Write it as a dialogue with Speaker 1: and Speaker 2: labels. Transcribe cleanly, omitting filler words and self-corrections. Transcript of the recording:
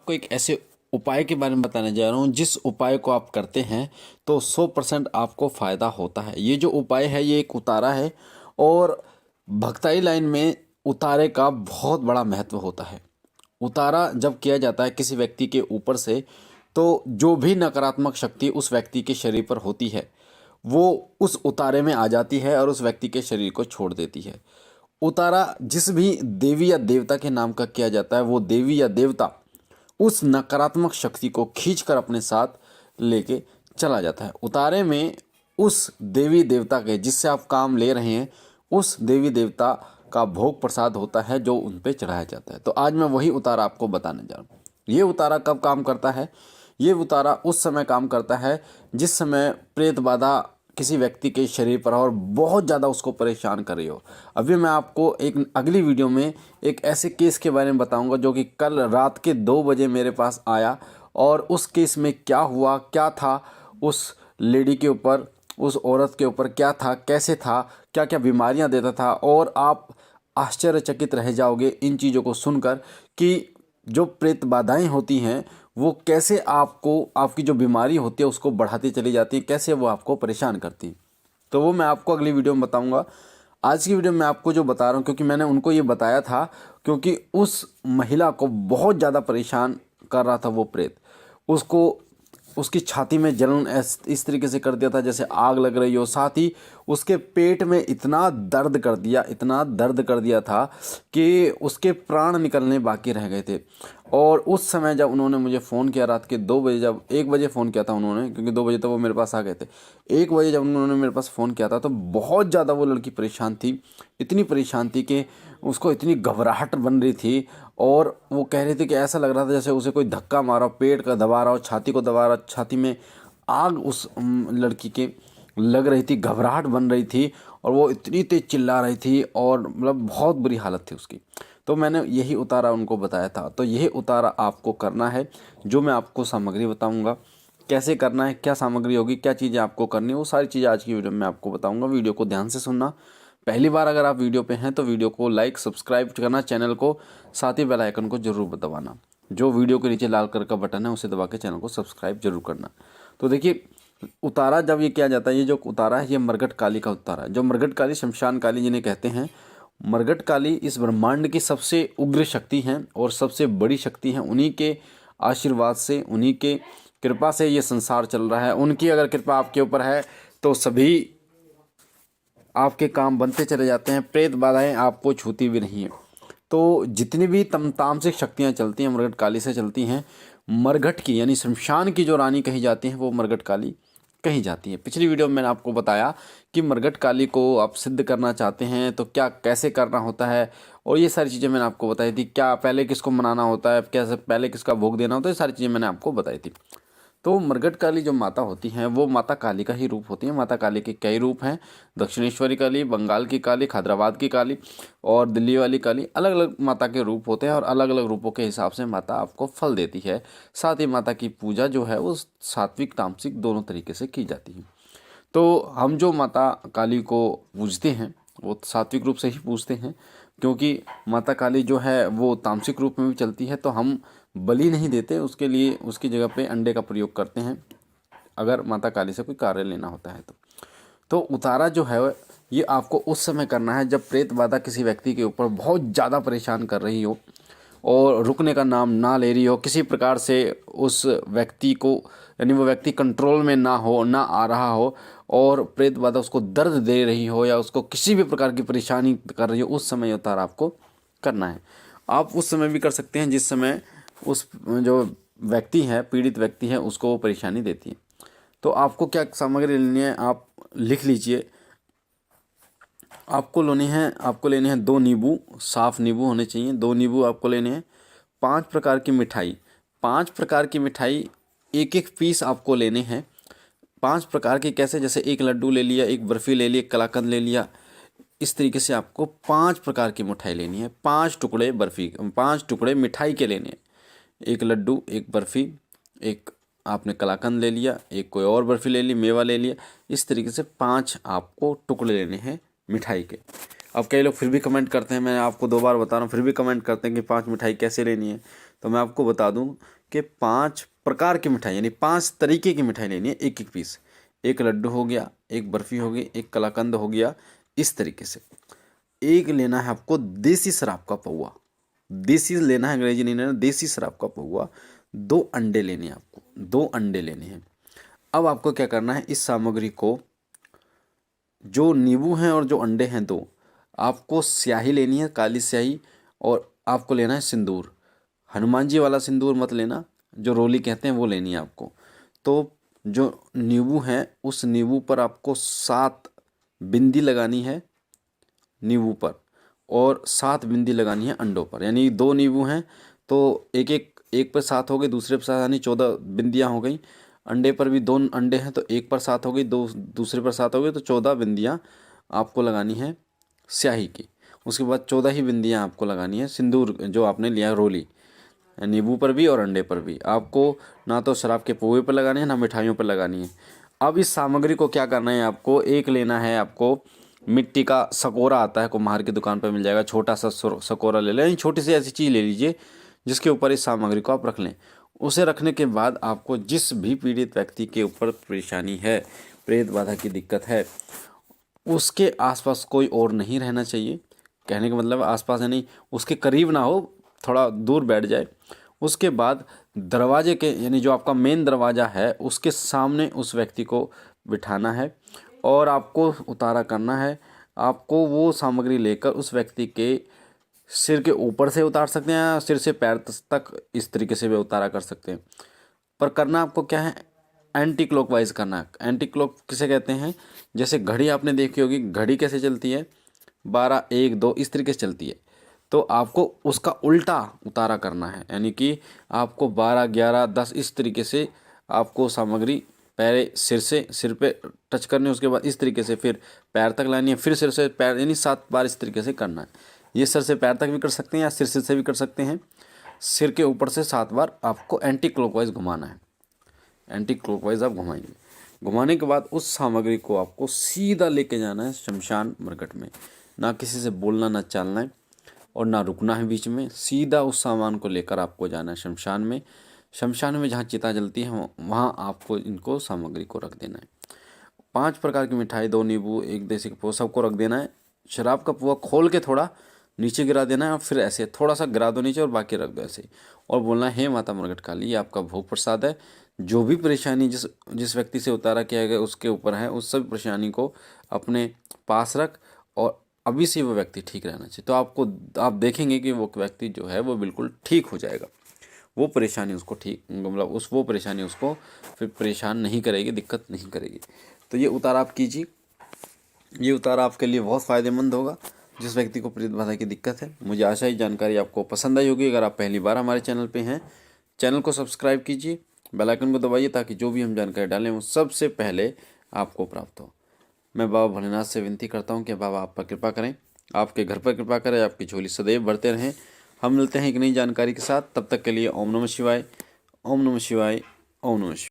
Speaker 1: आपको एक ऐसे उपाय के बारे में बताने जा रहा हूँ जिस उपाय को आप करते हैं तो 100% आपको फ़ायदा होता है। ये जो उपाय है ये एक उतारा है और भक्ताई लाइन में उतारे का बहुत बड़ा महत्व होता है। उतारा जब किया जाता है किसी व्यक्ति के ऊपर से तो जो भी नकारात्मक शक्ति उस व्यक्ति के शरीर पर होती है वो उस उतारे में आ जाती है और उस व्यक्ति के शरीर को छोड़ देती है। उतारा जिस भी देवी या देवता के नाम का किया जाता है वो देवी या देवता उस नकारात्मक शक्ति को खींचकर अपने साथ लेके चला जाता है। उतारे में उस देवी देवता के जिससे आप काम ले रहे हैं उस देवी देवता का भोग प्रसाद होता है जो उन पे चढ़ाया जाता है। तो आज मैं वही उतारा आपको बताने जा रहा हूँ। ये उतारा कब काम करता है? ये उतारा उस समय काम करता है जिस समय प्रेत बाधा किसी व्यक्ति के शरीर पर और बहुत ज़्यादा उसको परेशान कर रही हो। अभी मैं आपको एक अगली वीडियो में एक ऐसे केस के बारे में बताऊंगा जो कि कल रात के 2 बजे मेरे पास आया और उस केस में क्या हुआ, क्या था उस लेडी के ऊपर, उस औरत के ऊपर क्या था, कैसे था, क्या क्या बीमारियां देता था। और आप आश्चर्यचकित रह जाओगे इन चीज़ों को सुनकर कि जो प्रेत बाधाएं होती हैं वो कैसे आपको आपकी जो बीमारी होती है उसको बढ़ाती चली जाती है, कैसे वो आपको परेशान करती है। तो वो मैं आपको अगली वीडियो में बताऊंगा। आज की वीडियो में आपको जो बता रहा हूँ क्योंकि मैंने उनको ये बताया था क्योंकि उस महिला को बहुत ज़्यादा परेशान कर रहा था वो प्रेत। उसको उसकी छाती में जलन इस तरीके से कर दिया था जैसे आग लग रही हो। साथ ही उसके पेट में इतना दर्द कर दिया, इतना दर्द कर दिया था कि उसके प्राण निकलने बाकी रह गए थे। और उस समय जब उन्होंने मुझे फ़ोन किया रात के 2 बजे, जब 1 बजे फ़ोन किया था उन्होंने, क्योंकि 2 बजे तो वो मेरे पास आ गए थे। 1 बजे जब उन्होंने मेरे पास फ़ोन किया था तो बहुत ज़्यादा वो लड़की परेशान थी, इतनी परेशान थी कि उसको इतनी घबराहट बन रही थी। और वो कह रही थी कि ऐसा लग रहा था जैसे उसे कोई धक्का मारा, पेट का दबा रहा हो, छाती को दबा रहा, छाती में आग उस लड़की के लग रही थी, घबराहट बन रही थी और वो इतनी तेज चिल्ला रही थी और मतलब बहुत बुरी हालत थी उसकी। तो मैंने यही उतारा उनको बताया था। तो यही उतारा आपको करना है। जो मैं आपको सामग्री बताऊंगा कैसे करना है, क्या सामग्री होगी, क्या चीज़ें आपको करनी है, वो सारी चीज़ें आज की वीडियो में आपको बताऊंगा। वीडियो को ध्यान से सुनना। पहली बार अगर आप वीडियो पे हैं तो वीडियो को लाइक सब्सक्राइब करना, चैनल को, साथ ही बेल आइकन को जरूर दबाना। जो वीडियो के नीचे लाल कलर का बटन है उसे दबा के चैनल को सब्सक्राइब जरूर करना। तो देखिए उतारा जब ये किया जाता है, ये जो उतारा है ये मरघट काली का उतारा है। जो मरघट काली, शमशान काली जिन्हें कहते हैं, मरघट काली इस ब्रह्मांड की सबसे उग्र शक्ति हैं और सबसे बड़ी शक्ति हैं। उन्हीं के आशीर्वाद से, उन्हीं के कृपा से ये संसार चल रहा है। उनकी अगर कृपा आपके ऊपर है तो सभी आपके काम बनते चले जाते हैं, प्रेत बाधाएं आपको छूती भी नहीं है। तो जितनी भी तामसिक शक्तियाँ चलती हैं मरघट काली से चलती हैं। मरघट की यानी शमशान की जो रानी कही जाती हैं वो मरघट काली कही जाती है। पिछली वीडियो में मैंने आपको बताया कि मरघट काली को आप सिद्ध करना चाहते हैं तो क्या कैसे करना होता है और ये सारी चीज़ें मैंने आपको बताई थी। क्या पहले किसको मनाना होता है, कैसे पहले किसका भोग देना होता है, ये सारी चीज़ें मैंने आपको बताई थी। तो मरघट काली जो माता होती हैं वो माता काली का ही रूप होती है। माता काली के कई रूप हैं, दक्षिणेश्वरी काली, बंगाल की काली, हैदराबाद की काली और दिल्ली वाली काली। अलग अलग माता के रूप होते हैं और अलग अलग रूपों के हिसाब से माता आपको फल देती है। साथ ही माता की पूजा जो है वो सात्विक तामसिक दोनों तरीके से की जाती है। तो हम जो माता काली को पूजते हैं वो सात्विक रूप से ही पूजते हैं क्योंकि माता काली जो है वो तामसिक रूप में भी चलती है। तो हम बलि नहीं देते, उसके लिए उसकी जगह पे अंडे का प्रयोग करते हैं अगर माता काली से कोई कार्य लेना होता है तो उतारा जो है ये आपको उस समय करना है जब प्रेत बाधा किसी व्यक्ति के ऊपर बहुत ज़्यादा परेशान कर रही हो और रुकने का नाम ना ले रही हो, किसी प्रकार से उस व्यक्ति को यानी वो व्यक्ति कंट्रोल में ना हो, ना आ रहा हो और प्रेत बाधा उसको दर्द दे रही हो या उसको किसी भी प्रकार की परेशानी कर रही हो, उस समय ये उतारा आपको करना है। आप उस समय भी कर सकते हैं जिस समय उस जो व्यक्ति है, पीड़ित व्यक्ति है, उसको वो परेशानी देती है। तो आपको क्या सामग्री लेनी है आप लिख लीजिए। आपको लेने हैं 2 नींबू, साफ नींबू होने चाहिए, 2 नींबू आपको लेने हैं। 5 प्रकार की मिठाई, 5 प्रकार की मिठाई एक एक पीस आपको लेने हैं। 5 प्रकार की कैसे, जैसे एक लड्डू ले लिया, एक बर्फ़ी ले ली, एक कलाकंद ले लिया। इस तरीके से आपको 5 प्रकार की मिठाई लेनी है। 5 टुकड़े बर्फ़ी, 5 टुकड़े मिठाई के लेने हैं। एक लड्डू, एक बर्फ़ी, एक आपने कलाकंद ले लिया, एक कोई और बर्फ़ी ले ली, मेवा ले लिया। इस तरीके से 5 आपको टुकड़े लेने हैं मिठाई के। अब कई लोग फिर भी कमेंट करते हैं, मैं आपको 2 बार बता रहा हूँ, फिर भी कमेंट करते हैं कि 5 मिठाई कैसे लेनी है। तो मैं आपको बता दूं कि 5 प्रकार की मिठाई यानी 5 तरीके की मिठाई लेनी है, एक एक पीस। एक लड्डू हो गया, एक बर्फ़ी हो गई, एक कलाकंद हो गया, इस तरीके से। एक लेना है आपको देसी शराब का पौवा, देसी लेना है, अंग्रेजी नहीं लेना, देसी शराब का पौवा। 2 अंडे लेने हैं आपको, 2 अंडे लेने हैं। अब आपको क्या करना है, इस सामग्री को, जो नींबू हैं और जो अंडे हैं 2, आपको स्याही लेनी है, काली स्याही, और आपको लेना है सिंदूर। हनुमान जी वाला सिंदूर मत लेना, जो रोली कहते हैं वो लेनी है आपको। तो जो नींबू है, उस नींबू पर आपको 7 बिंदी लगानी है नींबू पर, और 7 बिंदी लगानी है अंडों पर। यानी 2 नींबू हैं तो एक पर 7 हो गई, दूसरे पर 7, यानी 14 बिंदियाँ हो गई। अंडे पर भी 2 अंडे हैं तो एक पर 7 हो गई, दो दूसरे पर 7 हो गई, तो 14 बिंदियाँ आपको लगानी है स्याही की। उसके बाद 14 ही बिंदियाँ आपको लगानी है सिंदूर, जो आपने लिया रोली, नींबू पर भी और अंडे पर भी। आपको ना तो शराब के पोहे पर लगानी है, ना मिठाइयों पर लगानी है। अब इस सामग्री को क्या करना है, आपको एक लेना है, आपको मिट्टी का सकोरा आता है, कुम्हार की दुकान पर मिल जाएगा, छोटा सा सकोरा ले लें, छोटी सी ऐसी चीज़ ले लीजिए जिसके ऊपर इस सामग्री को आप रख लें। उसे रखने के बाद आपको जिस भी पीड़ित व्यक्ति के ऊपर परेशानी है, प्रेत बाधा की दिक्कत है, उसके आसपास कोई और नहीं रहना चाहिए। कहने का मतलब आसपास है नहीं, उसके करीब ना हो, थोड़ा दूर बैठ जाए। उसके बाद दरवाजे के, यानी जो आपका मेन दरवाज़ा है, उसके सामने उस व्यक्ति को बिठाना है और आपको उतारा करना है। आपको वो सामग्री लेकर उस व्यक्ति के सिर के ऊपर से उतार सकते हैं, या सिर से पैर तक इस तरीके से भी उतारा कर सकते हैं। पर करना आपको क्या है, एंटी क्लॉकवाइज करना है। एंटी क्लॉक किसे कहते हैं, जैसे घड़ी आपने देखी होगी, घड़ी कैसे चलती है, 12 1 2 इस तरीके से चलती है। तो आपको उसका उल्टा उतारा करना है, यानी कि आपको 12 11 10 इस तरीके से आपको सामग्री पहले सिर पे टच करनी है, उसके बाद इस तरीके से फिर पैर तक लानी है, फिर सिर से पैर, यानी 7 बार इस तरीके से करना है। ये सिर से पैर तक भी कर सकते हैं या सिर से भी कर सकते हैं। सिर के ऊपर से 7 बार आपको एंटी क्लॉकवाइज घुमाना है। एंटी क्लॉकवाइज आप घुमाएंगे। घुमाने के बाद उस सामग्री को आपको सीधा लेके जाना है शमशान मरकट में। ना किसी से बोलना, ना चालना है और ना रुकना है बीच में। सीधा उस सामान को लेकर आपको जाना है शमशान में। शमशान में जहाँ चिता जलती है वहाँ आपको इनको सामग्री को रख देना है। 5 प्रकार की मिठाई, 2 नींबू, एक देसी का पोहा, सबको रख देना है। शराब का पुआ खोल के थोड़ा नीचे गिरा देना है और फिर ऐसे थोड़ा सा गिरा दो नीचे और बाकी रख दो ऐसे ही, और बोलना है, हे माता मरघट काली, ये आपका भोग प्रसाद है। जो भी परेशानी जिस जिस व्यक्ति से उतारा किया गया उसके ऊपर है, उस सब परेशानी को अपने पास रख और अभी से वो व्यक्ति ठीक रहना चाहिए। तो आप देखेंगे कि वो व्यक्ति जो है वो बिल्कुल ठीक हो जाएगा। वो परेशानी उसको ठीक, मतलब वो परेशानी उसको फिर परेशान नहीं करेगी, दिक्कत नहीं करेगी। तो ये उतारा आप कीजिए। ये उतारा आपके लिए बहुत फ़ायदेमंद होगा जिस व्यक्ति को प्रेत बाधा की दिक्कत है। मुझे आशा है जानकारी आपको पसंद आई होगी। अगर आप पहली बार हमारे चैनल पे हैं, चैनल को सब्सक्राइब कीजिए, बेल आइकन को दबाइए ताकि जो भी हम जानकारी डालें वो सबसे पहले आपको प्राप्त हो। मैं बाबा भोलेनाथ से विनती करता हूँ कि बाबा आप पर कृपा करें, आपके घर पर कृपा करें, आपकी झोली सदैव बढ़ते रहें। हम मिलते हैं एक नई जानकारी के साथ, तब तक के लिए ओम नमः शिवाय, ओम नमः शिवाय, ओम नमः शिवाय।